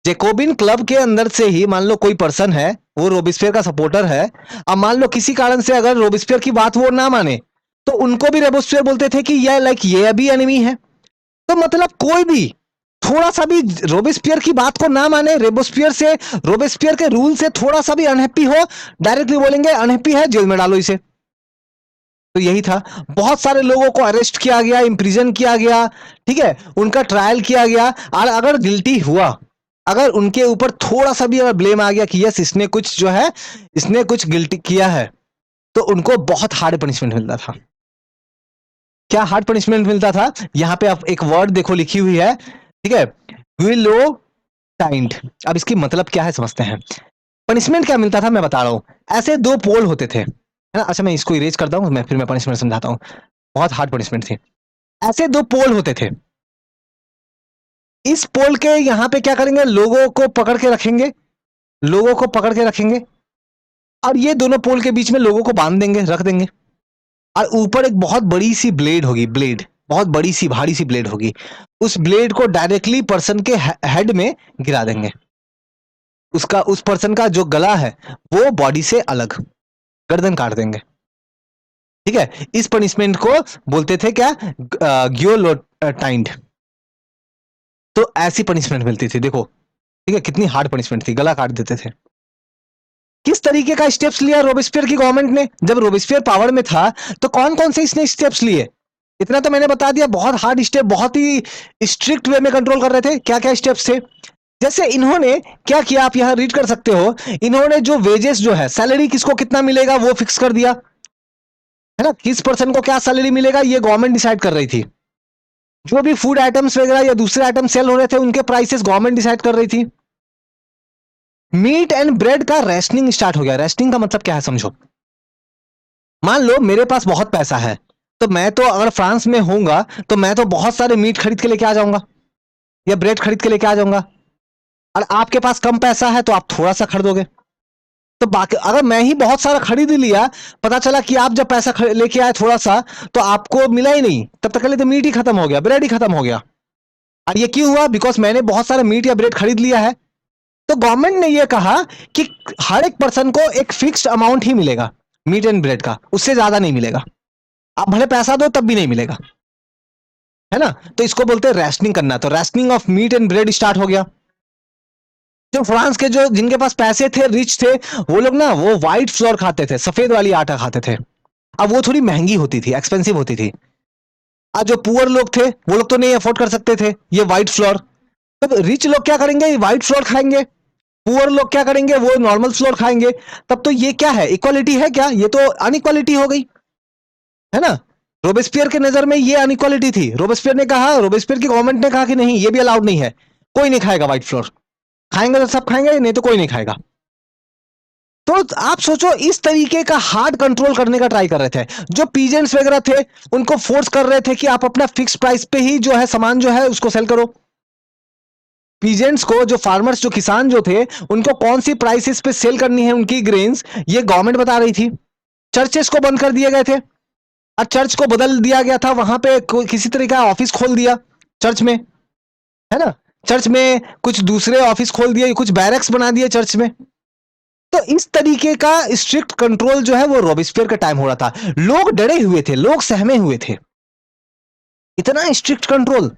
जैकोबिन क्लब के अंदर से ही मान लो कोई पर्सन है वो रोबेस्पियर का सपोर्टर है, अब मान लो किसी कारण से अगर रोबेस्पियर की बात वो ना माने, तो उनको भी रोबेस्पियर बोलते थे कि ये लाइक ये अभी एनिमी है। तो मतलब कोई भी थोड़ा सा भी रोबेस्पियर की बात को ना माने, रोबेस्पियर से, रोबेस्पियर के रूल से थोड़ा सा भी अनहैप्पी हो, डायरेक्टली बोलेंगे अनहैप्पी है, जेल में डालो इसे। तो यही था, बहुत सारे लोगों को अरेस्ट किया गया, इंप्रिजन किया गया, ठीक है, उनका ट्रायल किया गया, और अगर गिल्टी हुआ, अगर उनके ऊपर थोड़ा सा भी अगर ब्लेम आ गया कि यस इसने कुछ जो है, इसने कुछ गिल्टी किया है, तो उनको बहुत हार्ड पनिशमेंट मिलता था। क्या हार्ड पनिशमेंट मिलता था? यहां पे आप एक वर्ड देखो लिखी हुई है, ठीक है, गिलोटाइंड। अब इसकी मतलब क्या है समझते हैं। पनिशमेंट क्या मिलता था मैं बता रहा हूं। ऐसे दो पोल होते थे, है ना। अच्छा मैं इसको इरेज करता हूं, फिर मैं पनिशमेंट समझाता हूं। बहुत हार्ड पनिशमेंट थी। ऐसे दो पोल होते थे, इस पोल के यहां पे क्या करेंगे, लोगों को पकड़ के रखेंगे, लोगों को पकड़ के रखेंगे, और ये दोनों पोल के बीच में लोगों को बांध देंगे, रख देंगे, और ऊपर एक बहुत बड़ी सी ब्लेड होगी, ब्लेड, बहुत बड़ी सी भारी सी ब्लेड होगी, उस ब्लेड को डायरेक्टली पर्सन के हेड में गिरा देंगे। उसका, उस पर्सन का जो गला है वो बॉडी से अलग, गर्दन काट देंगे, ठीक है। इस पनिशमेंट को बोलते थे क्या? गियोलोटाइंड। तो ऐसी पनिशमेंट मिलती थी, देखो, ठीक है, कितनी हार्ड पनिशमेंट थी, गला काट देते थे। किस तरीके का स्टेप्स लिया रोबेस्पियर की गवर्नमेंट ने? जब रोबेस्पियर पावर में था तो कौन कौन से इसने स्टेप्स लिए? इतना तो मैंने बता दिया, बहुत हार्ड स्टेप, बहुत ही स्ट्रिक्ट वे में कंट्रोल कर रहे थे। क्या क्या स्टेप्स थे? जैसे इन्होंने क्या किया, आप यहां रीड कर सकते हो, इन्होंने जो वेजेस जो है, सैलरी किसको कितना मिलेगा वो फिक्स कर दिया, है ना। किस पर्सन को क्या सैलरी मिलेगा ये गवर्नमेंट डिसाइड कर रही थी। जो भी फूड आइटम्स वगैरह या दूसरे आइटम सेल हो रहे थे उनके प्राइसेस गवर्नमेंट डिसाइड कर रही थी। मीट एंड ब्रेड का रेशनिंग स्टार्ट हो गया। रेशनिंग का मतलब क्या है समझो। मान लो मेरे पास बहुत पैसा है, तो मैं तो अगर फ्रांस में होऊंगा तो मैं तो बहुत सारे मीट खरीद के लेके आ जाऊंगा या ब्रेड खरीद के लेके आ जाऊंगा, और आपके पास कम पैसा है तो आप थोड़ा सा खरीदोगे। तो बाकी अगर मैं ही बहुत सारा खरीद लिया, पता चला कि आप जब पैसा लेके आए थोड़ा सा तो आपको मिला ही नहीं, तब तक के लिए तो मीट ही खत्म हो गया, ब्रेड ही खत्म हो गया। और ये क्यों हुआ? बिकॉज मैंने बहुत सारा मीट या ब्रेड खरीद लिया है। तो गवर्नमेंट ने ये कहा कि हर एक पर्सन को एक फिक्स्ड अमाउंट ही मिलेगा मीट एंड ब्रेड का, उससे ज्यादा नहीं मिलेगा। आप भले पैसा दो तब भी नहीं मिलेगा, है ना। तो इसको बोलते हैं रैशनिंग करना। तो rationing of meat and bread start हो गया। जो फ्रांस के जो जिनके पास पैसे थे, रिच थे, वो लोग ना वो व्हाइट फ्लोर खाते थे, सफेद वाली आटा खाते थे। अब वो थोड़ी महंगी होती थी, एक्सपेंसिव होती थी। आज जो पुअर लोग थे वो लोग तो नहीं अफोर्ड कर सकते थे ये व्हाइट फ्लोर। तो रिच लोग क्या करेंगे? व्हाइट फ्लोर खाएंगे। पुअर लोग क्या करेंगे? वो नॉर्मल फ्लोर खाएंगे। तब तो ये क्या है? इक्वालिटी है क्या? ये तो अनइक्वालिटी हो गई, है ना। रोबेस्पियर के नजर में ये अनइक्वालिटी थी। रोबेस्पियर ने कहा, रोबेस्पियर की गवर्नमेंट ने कहा कि नहीं, ये भी अलाउड नहीं है, कोई नहीं खाएगा व्हाइट फ्लोर। खाएंगे तो सब खाएंगे, नहीं तो कोई नहीं खाएगा। तो आप सोचो, इस तरीके का हार्ड कंट्रोल करने का ट्राई कर रहे थे। जो पीजेंट्स वगैरह थे उनको फोर्स कर रहे थे कि आप अपना फिक्स प्राइस पे ही जो है सामान जो है उसको सेल करो। पीजेंट्स को, जो फार्मर्स, जो किसान जो थे, उनको कौन सी प्राइसेस पे सेल करनी है उनकी ग्रेन्स, ये गवर्नमेंट बता रही थी। चर्चेस को बंद कर दिए गए थे और चर्च को बदल दिया गया था, वहां पे किसी तरह का ऑफिस खोल दिया चर्च में, है ना। चर्च में कुछ दूसरे ऑफिस खोल दिए, कुछ बैरक्स बना दिए चर्च में। तो इस तरीके का स्ट्रिक्ट कंट्रोल जो है वो रॉबेस्पियर का टाइम हो रहा था। लोग डरे हुए थे, लोग सहमे हुए थे। इतना स्ट्रिक्ट कंट्रोल,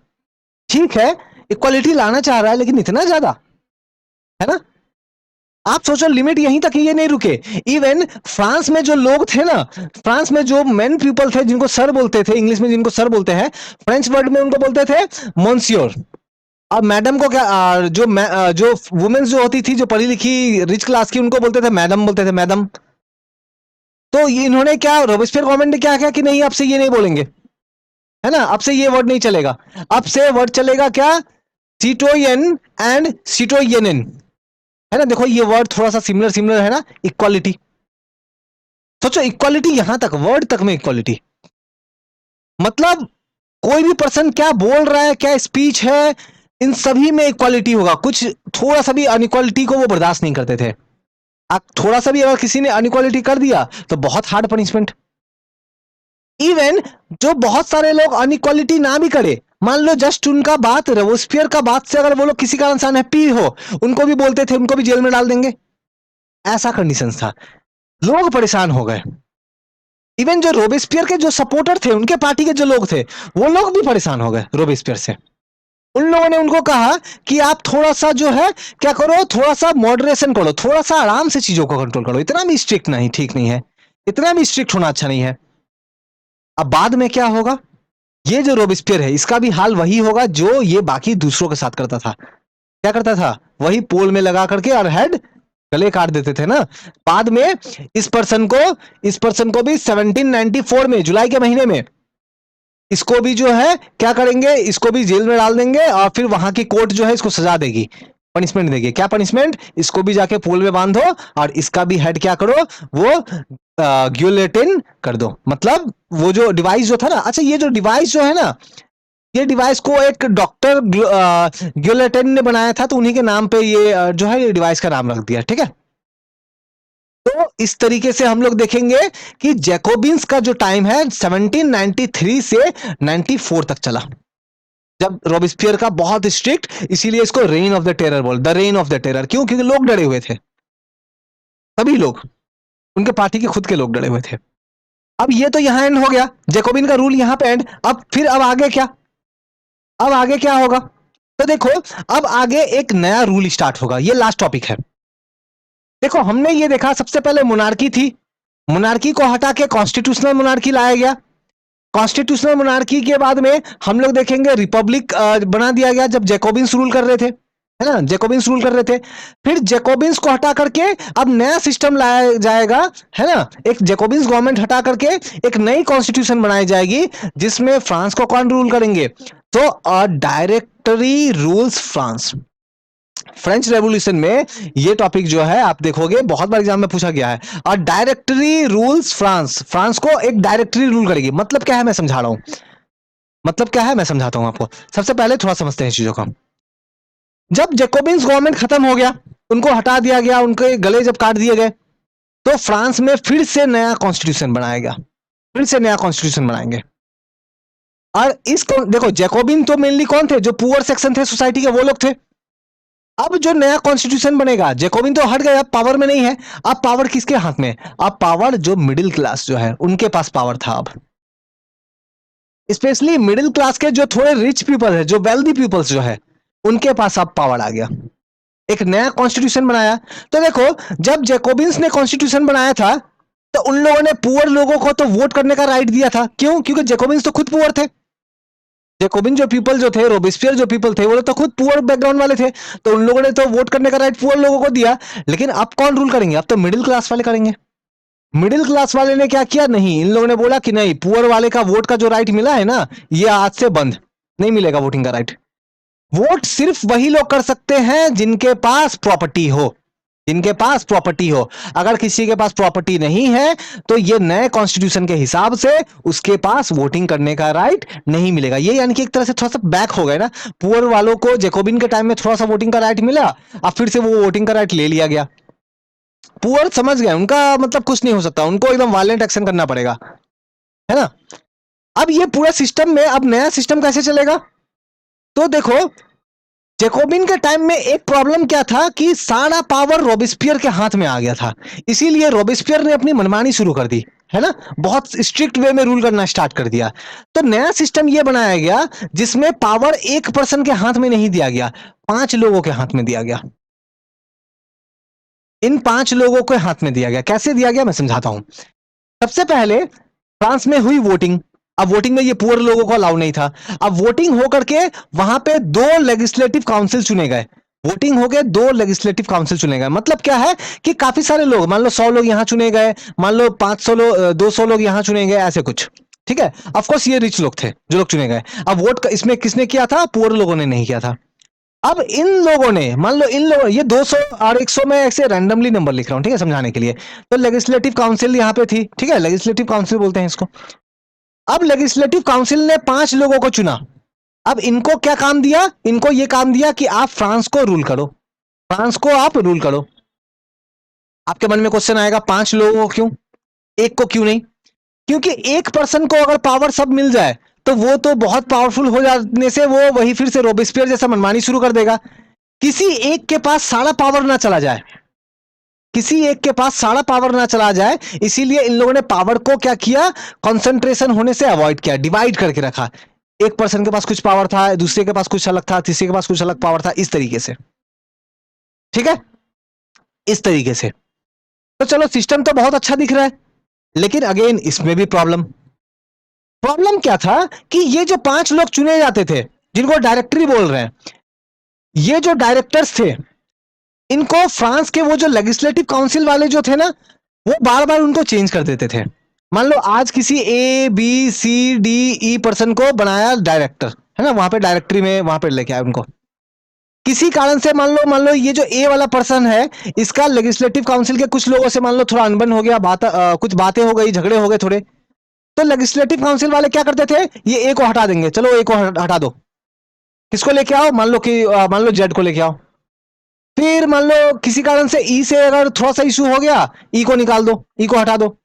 ठीक है इक्वालिटी लाना चाह रहा है, लेकिन इतना ज्यादा, है ना। आप सोचो, लिमिट यहीं तक ही ये नहीं रुके। इवन फ्रांस में जो लोग थे ना, फ्रांस में जो मेन पीपल थे जिनको सर बोलते थे, इंग्लिश में जिनको सर बोलते हैं, फ्रेंच वर्ड में उनको बोलते थे मोन्सियोर। अब मैडम को क्या, जो वुमेन्स जो होती थी, जो पढ़ी लिखी रिच क्लास की, उनको बोलते थे मैडम, बोलते थे मैडम। तो इन्होंने क्या, रोबेस्पियर गवर्नमेंट ने क्या किया कि नहीं, आपसे ये नहीं बोलेंगे, है ना, अब से ये वर्ड नहीं चलेगा। अब से वर्ड चलेगा क्या? सिटोयन एंड सिटोयनिन, है ना। देखो ये वर्ड थोड़ा सा सिमिलर सिमिलर है ना, इक्वालिटी। सोचो इक्वालिटी यहां तक, वर्ड तक में इक्वालिटी। मतलब कोई भी पर्सन क्या बोल रहा है, क्या स्पीच है, इन सभी में इक्वालिटी होगा। कुछ थोड़ा सा भी अनइक्वालिटी को वो बर्दाश्त नहीं करते थे। आप थोड़ा सा भी अगर किसी ने अनइक्वालिटी कर दिया तो बहुत हार्ड पनिशमेंट। इवन जो बहुत सारे लोग अनइक्वालिटी ना भी करे, मान लो जस्ट उनका बात, रोबेस्पियर का बात से अगर वो लोग किसी कारण से अनहैप्पी हो, उनको भी बोलते थे, उनको भी जेल में डाल देंगे। ऐसा कंडीशन था, लोग परेशान हो गए। इवन जो रोबेस्पियर के जो सपोर्टर थे, उनके पार्टी के जो लोग थे, वो लोग भी परेशान हो गए रोबेस्पियर से। उन लोगों ने उनको कहा कि आप थोड़ा सा जो है क्या करो, थोड़ा सा मॉडरेशन करो, थोड़ा सा आराम से चीजों को कंट्रोल करो, इतना भी स्ट्रिक्ट नहीं, ठीक नहीं है, इतना भी स्ट्रिक्ट होना अच्छा नहीं है। अब बाद में क्या होगा, ये जो रोबेस्पियर है इसका भी हाल वही होगा जो ये बाकी दूसरों के साथ करता था। क्या करता था? वही पोल में लगा करके और हेड गले काट देते थे ना। बाद में इस पर्सन को भी 1794 में, जुलाई के महीने में, इसको भी जो है क्या करेंगे, इसको भी जेल में डाल देंगे और फिर वहां की कोर्ट जो है इसको सजा देगी, पनिशमेंट देगी। क्या पनिशमेंट? इसको भी जाके पोल में बांधो और इसका भी हेड क्या करो, वो ग्यूलेटिन कर दो। मतलब वो जो डिवाइस जो था ना, अच्छा ये जो डिवाइस जो है ना, ये डिवाइस को एक डॉक्टर ग्यूलेटिन ने बनाया था, तो उन्हीं के नाम पे ये जो है ये डिवाइस का नाम रख दिया, ठीक है। तो इस तरीके से हम लोग देखेंगे कि जैकोबिन्स का जो टाइम है 1793 से 94 तक चला, जब रॉबेस्पियर का बहुत स्ट्रिक्ट, इसीलिए इसको रेन ऑफ द टेरर बोल, the rain of the terror. क्यों? क्योंकि लोग डरे हुए थे, सभी लोग, उनके पार्टी के खुद के लोग डरे हुए थे। अब ये तो यहां एंड हो गया, जैकोबिन का रूल यहां पे एंड। अब फिर अब आगे क्या, अब आगे क्या होगा? तो देखो, अब आगे एक नया रूल स्टार्ट होगा, ये लास्ट टॉपिक है। देखो हमने ये देखा, सबसे पहले मोनार्की थी, मोनार्की को हटा के कॉन्स्टिट्यूशनल मोनार्की लाया गया। कॉन्स्टिट्यूशनल मोनार्की के बाद में हम लोग देखेंगे रिपब्लिक बना दिया गया, जब जैकोबिन्स रूल कर रहे थे, है ना, जैकोबिन्स रूल कर रहे थे। फिर जैकोबिन्स को हटा करके अब नया सिस्टम लाया जाएगा, है ना। एक जैकोबिन्स गवर्नमेंट हटा करके एक नई कॉन्स्टिट्यूशन बनाई जाएगी, जिसमें फ्रांस को कौन रूल करेंगे? तो directory rules France. French revolution में ये टॉपिक जो है आप देखोगे बहुत बार एग्जाम में पूछा गया है। और डायरेक्टरी रूल्स फ्रांस, फ्रांस को एक डायरेक्टरी रूल करेगी। मतलब क्या है मैं समझा रहा हूं, मतलब क्या है मैं समझाता हूं आपको। सबसे पहले थोड़ा समझते हैं चीजों को। जब जैकोबिन्स गवर्नमेंट खत्म हो गया, उनको हटा दिया गया, उनके गले जब काट दिए गए, तो फ्रांस में फिर से नया कॉन्स्टिट्यूशन बनाया गया, फिर से नया कॉन्स्टिट्यूशन बनाएंगे। और इसको देखो, जैकोबिन तो मेनली कौन थे, जो पुअर सेक्शन थे सोसाइटी के, वो लोग थे। अब जो नया कॉन्स्टिट्यूशन बनेगा, जैकोबिन तो हट गए, अब पावर में नहीं है। अब पावर किसके हाथ में, अब पावर जो मिडिल क्लास जो है उनके पास पावर था। अब स्पेशली मिडिल क्लास के जो थोड़े रिच पीपल है, जो वेल्दी पीपल्स जो है, उनके पास अब पावर आ गया। एक नया कॉन्स्टिट्यूशन बनाया। तो देखो, जब जैकोबिन्स ने कॉन्स्टिट्यूशन बनाया था तो उन लोगों ने पुअर लोगों को तो वोट करने का राइट दिया था। क्यों? क्योंकि जैकोबिन्स तो खुद पुअर थे। जैकोबिन जो पीपल जो थे, रोबेस्पियर जो पीपल थे, वो लोग तो खुद पुअर बैकग्राउंड वाले थे। तो उन लोगों ने तो वोट करने का राइट पुअर लोगों को दिया। लेकिन अब कौन रूल करेंगे, अब तो मिडिल क्लास वाले करेंगे। मिडिल क्लास वाले ने क्या किया, नहीं, इन लोगों ने बोला कि नहीं, पुअर वाले का वोट का जो राइट मिला है ना, ये आज से बंद नहीं मिलेगा वोटिंग का राइट। वोट सिर्फ वही लोग कर सकते हैं जिनके पास प्रॉपर्टी हो, जिनके पास प्रॉपर्टी हो। अगर किसी के पास प्रॉपर्टी नहीं है तो ये नए कॉन्स्टिट्यूशन के हिसाब से उसके पास वोटिंग करने का राइट नहीं मिलेगा। ये यानी कि एक तरह से थोड़ा सा बैक हो गया ना, पुअर वालों को जैकोबिन के टाइम में थोड़ा सा वोटिंग का राइट मिला, अब फिर से वो वोटिंग का राइट ले लिया गया। पुअर समझ गए, उनका मतलब कुछ नहीं हो सकता, उनको एकदम वायलेंट एक्शन करना पड़ेगा, है ना। अब ये पूरा सिस्टम में अब नया सिस्टम कैसे चलेगा, तो देखो, जैकोबिन के टाइम में एक प्रॉब्लम क्या था कि सारा पावर रोबेस्पियर के हाथ में आ गया था। इसीलिए रोबेस्पियर ने अपनी मनमानी शुरू कर दी, है ना, बहुत स्ट्रिक्ट वे में रूल करना स्टार्ट कर दिया। तो नया सिस्टम यह बनाया गया जिसमें पावर एक पर्सन के हाथ में नहीं दिया गया, 5 लोगों के हाथ में दिया गया। इन 5 लोगों के हाथ में दिया गया। कैसे दिया गया मैं समझाता हूं। सबसे पहले फ्रांस में हुई वोटिंग। अब वोटिंग में ये पुअर लोगों को अलाउ नहीं था। अब वोटिंग होकर के वहां पे 2 लेजिस्लेटिव काउंसिल चुने गए। वोटिंग हो गए, 2 लेजिस्लेटिव काउंसिल चुने गए। मतलब क्या है कि काफी सारे लोग, मान लो 100 लोग यहां चुने गए, मान लो 500 लोग, 200 लोग यहां चुने गए, ऐसे कुछ, ठीक है। ऑफकोर्स ये रिच लोग थे जो लोग चुने गए। अब वोट इसमें किसने किया था, पुअर लोगों ने नहीं किया था। अब इन लोगों ने, मान लो इन लोगों, ये 200 और 100 में ऐसे रैंडमली नंबर लिख रहा हूं, ठीक है, समझाने के लिए। तो लेजिस्लेटिव काउंसिल यहां पे थी, ठीक है, लेजिस्लेटिव काउंसिल बोलते हैं इसको। अब लेजिस्लेटिव काउंसिल ने 5 लोगों को चुना। अब इनको क्या काम दिया, इनको यह काम दिया कि आप फ्रांस को रूल करो, फ्रांस को आप रूल करो। आपके मन में क्वेश्चन आएगा, 5 लोगों को क्यों, एक को क्यों नहीं? क्योंकि एक पर्सन को अगर पावर सब मिल जाए तो वो तो बहुत पावरफुल हो जाने से वो वही फिर से रोबेस्पियर जैसा मनमानी शुरू कर देगा। किसी एक के पास सारा पावर ना चला जाए, किसी एक के पास सारा पावर ना चला जाए, इसीलिए इन लोगों ने पावर को क्या किया, कंसंट्रेशन होने से अवॉइड किया, डिवाइड करके रखा। एक पर्सन के पास कुछ पावर था, दूसरे के पास कुछ अलग था, तीसरे के पास कुछ अलग पावर था, इस तरीके से, ठीक है, इस तरीके से। तो चलो, सिस्टम तो बहुत अच्छा दिख रहा है, लेकिन अगेन इसमें भी प्रॉब्लम। प्रॉब्लम क्या था कि ये जो 5 लोग चुने जाते थे, जिनको डायरेक्टरी बोल रहे हैं, ये जो डायरेक्टर्स थे, इनको फ्रांस के वो जो लेजिस्लेटिव काउंसिल वाले जो थे ना, वो बार बार उनको चेंज कर देते थे। मान लो आज किसी ABCDE पर्सन को बनाया डायरेक्टर, है ना, वहां पे डायरेक्टरी में वहां पे लेके आए उनको। किसी कारण से मान लो ये जो ए वाला पर्सन है, इसका लेजिस्लेटिव काउंसिल के कुछ लोगों से मान लो थोड़ा अनबन हो गया, कुछ बातें हो गई, झगड़े हो गए थोड़े। तो लेजिस्लेटिव काउंसिल वाले क्या करते थे, ये ए को हटा देंगे, चलो ए को हटा दो, किसको लेके आओ, मान लो जेड को लेके आओ। फिर मान लो किसी कारण से ई से अगर थोड़ा सा इशू हो गया, ई को निकाल दो, ई को हटा दो,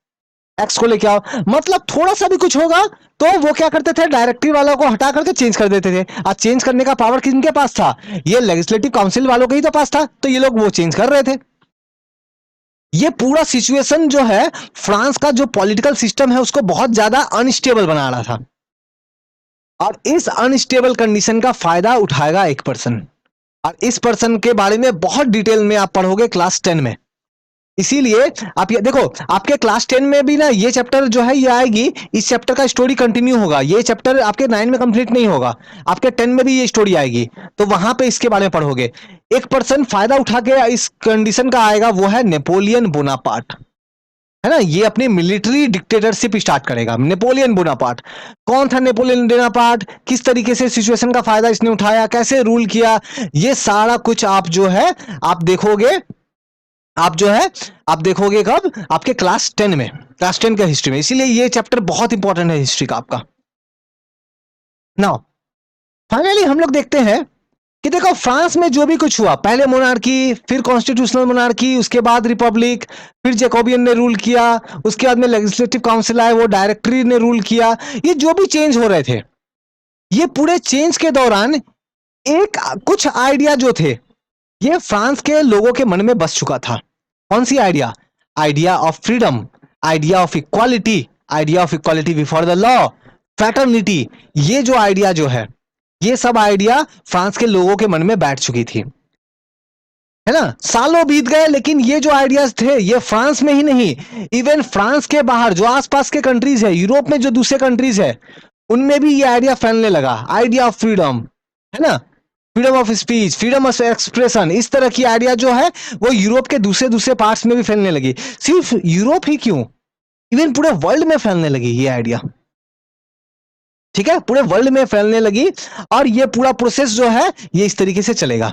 एक्स को लेके आओ। मतलब थोड़ा सा भी कुछ होगा तो वो क्या करते थे, डायरेक्टरी वालों को हटा करके चेंज कर देते थे। आज चेंज करने का पावर किनके पास था, ये लेजिस्लेटिव काउंसिल वालों के ही तो पास था, तो ये लोग वो चेंज कर रहे थे। ये पूरा सिचुएशन जो है, फ्रांस का जो पॉलिटिकल सिस्टम है उसको बहुत ज्यादा अनस्टेबल बना रहा था। और इस अनस्टेबल कंडीशन का फायदा उठाएगा एक पर्सन, और इस पर्सन के बारे में बहुत डिटेल में आप पढ़ोगे क्लास 10 में। इसीलिए आप ये देखो, आपके क्लास 10 में भी ना ये चैप्टर जो है ये आएगी, इस चैप्टर का स्टोरी कंटिन्यू होगा। ये चैप्टर आपके 9 में कंप्लीट नहीं होगा, आपके 10 में भी ये स्टोरी आएगी, तो वहां पे इसके बारे में पढ़ोगे। एक पर्सन फायदा उठा के इस कंडीशन का आएगा, वो है नेपोलियन बोनापार्ट, है ना। ये अपनी मिलिट्री डिक्टेटरशिप स्टार्ट करेगा, नेपोलियन बोनापार्ट। कौन था नेपोलियन बोनापार्ट, किस तरीके से सिचुएशन का फायदा इसने उठाया, कैसे रूल किया, ये सारा कुछ आप जो है आप देखोगे, आप जो है आप देखोगे कब, आपके क्लास 10 में, क्लास 10 का हिस्ट्री में। इसीलिए ये चैप्टर बहुत इंपॉर्टेंट है हिस्ट्री का आपका। नाउ फाइनली हम लोग देखते हैं कि देखो फ्रांस में जो भी कुछ हुआ, पहले मोनार्की, फिर कॉन्स्टिट्यूशनल मोनार्की, उसके बाद रिपब्लिक, फिर जैकोबियन ने रूल किया, उसके बाद में लेजिस्लेटिव काउंसिल आया, वो डायरेक्टरी ने रूल किया। ये जो भी चेंज हो रहे थे, ये पूरे चेंज के दौरान एक कुछ आइडिया जो थे, ये फ्रांस के लोगों के मन में बस चुका था। कौन सी idea? Idea of freedom, idea of equality, idea of equality before the law, fraternity. ये जो आइडिया जो है, ये सब आइडिया फ्रांस के लोगों के मन में बैठ चुकी थी, है ना। सालों बीत गए, लेकिन ये जो आइडियाज थे, ये फ्रांस में ही नहीं, इवन फ्रांस के बाहर जो आसपास के कंट्रीज है, यूरोप में जो दूसरे कंट्रीज है, उनमें भी ये आइडिया फैलने लगा। आइडिया ऑफ फ्रीडम, है ना, freedom of speech, freedom of expression, इस तरह की आइडिया जो है वो यूरोप के दूसरे दूसरे पार्ट्स में भी फैलने लगी। सिर्फ यूरोप ही क्यों, इवन पूरे वर्ल्ड में फैलने लगी ये आइडिया। ठीक है, पूरे वर्ल्ड में फैलने लगी, और ये पूरा प्रोसेस जो है ये इस तरीके से चलेगा।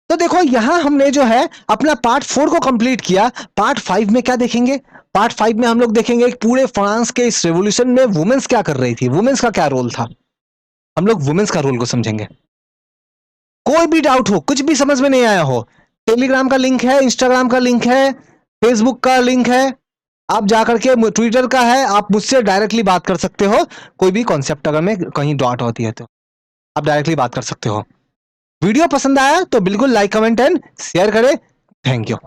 तो देखो यहां हमने जो है अपना पार्ट 4 को कंप्लीट किया। पार्ट 5 में क्या देखेंगे? पार्ट 5 में हम लोग देखेंगे पूरे फ्रांस के इस रेवोल्यूशन में वुमेन्स क्या कर रही थी, वुमेन्स का क्या रोल था। हम लोग वुमेन्स का रोल को समझेंगे। कोई भी डाउट हो, कुछ भी समझ में नहीं आया हो, टेलीग्राम का लिंक है, इंस्टाग्राम का लिंक है, फेसबुक का लिंक है, आप जाकर के, ट्विटर का है, आप मुझसे डायरेक्टली बात कर सकते हो। कोई भी कॉन्सेप्ट अगर में कहीं डॉट होती है तो आप डायरेक्टली बात कर सकते हो। वीडियो पसंद आया तो बिल्कुल लाइक, कमेंट एंड शेयर करें। Thank you.